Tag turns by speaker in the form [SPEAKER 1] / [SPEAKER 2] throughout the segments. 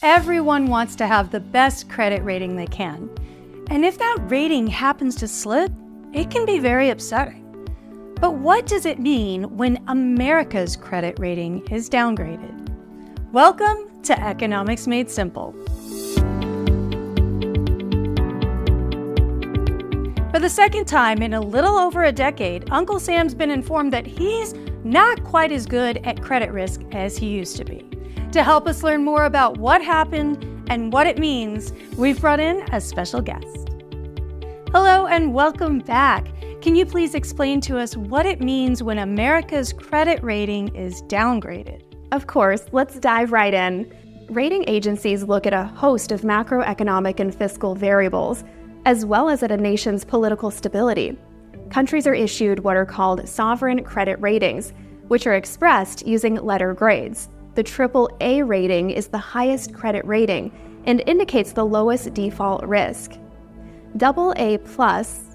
[SPEAKER 1] Everyone wants to have the best credit rating they can. And if that rating happens to slip, it can be very upsetting. But what does it mean when America's credit rating is downgraded? Welcome to Economics Made Simple. For the second time in a little over a decade, Uncle Sam's been informed that he's not quite as good at credit risk as he used to be. To help us learn more about what happened and what it means, we've brought in a special guest. Hello and welcome back. Can you please explain to us what it means when America's credit rating is downgraded?
[SPEAKER 2] Of course, let's dive right in. Rating agencies look at a host of macroeconomic and fiscal variables, as well as at a nation's political stability. Countries are issued what are called sovereign credit ratings, which are expressed using letter grades. The AAA rating is the highest credit rating and indicates the lowest default risk. AA+,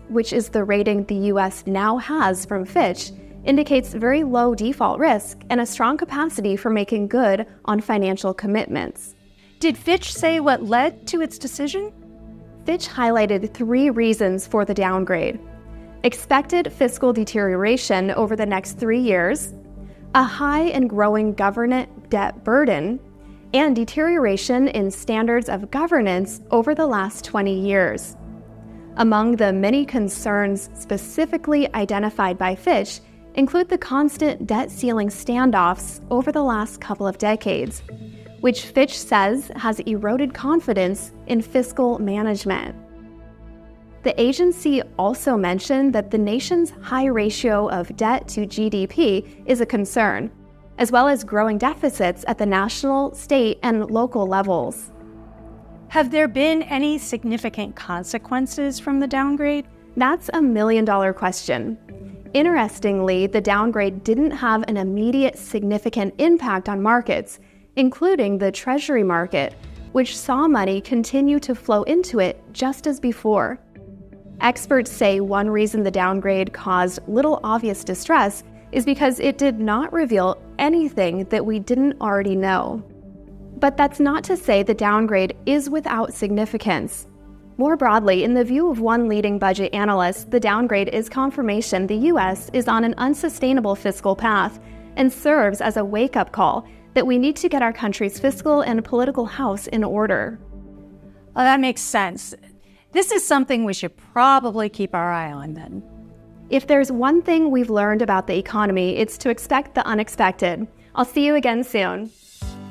[SPEAKER 2] which is the rating the U.S. now has from Fitch, indicates very low default risk and a strong capacity for making good on financial commitments.
[SPEAKER 1] Did Fitch say what led to its decision?
[SPEAKER 2] Fitch highlighted 3 reasons for the downgrade: expected fiscal deterioration over the next 3 years, a high and growing government debt burden, and deterioration in standards of governance over the last 20 years. Among the many concerns specifically identified by Fitch include the constant debt ceiling standoffs over the last couple of decades, which Fitch says has eroded confidence in fiscal management. The agency also mentioned that the nation's high ratio of debt to GDP is a concern, as well as growing deficits at the national, state, and local levels.
[SPEAKER 1] Have there been any significant consequences from the downgrade?
[SPEAKER 2] That's a million-dollar question. Interestingly, the downgrade didn't have an immediate significant impact on markets, including the Treasury market, which saw money continue to flow into it just as before. Experts say one reason the downgrade caused little obvious distress is because it did not reveal anything that we didn't already know. But that's not to say the downgrade is without significance. More broadly, in the view of one leading budget analyst, the downgrade is confirmation the U.S. is on an unsustainable fiscal path and serves as a wake-up call that we need to get our country's fiscal and political house in order.
[SPEAKER 1] Well, that makes sense. This is something we should probably keep our eye on then.
[SPEAKER 2] If there's one thing we've learned about the economy, it's to expect the unexpected. I'll see you again soon.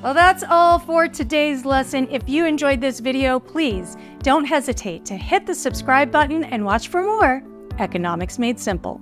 [SPEAKER 1] Well, that's all for today's lesson. If you enjoyed this video, please don't hesitate to hit the subscribe button and watch for more Economics Made Simple.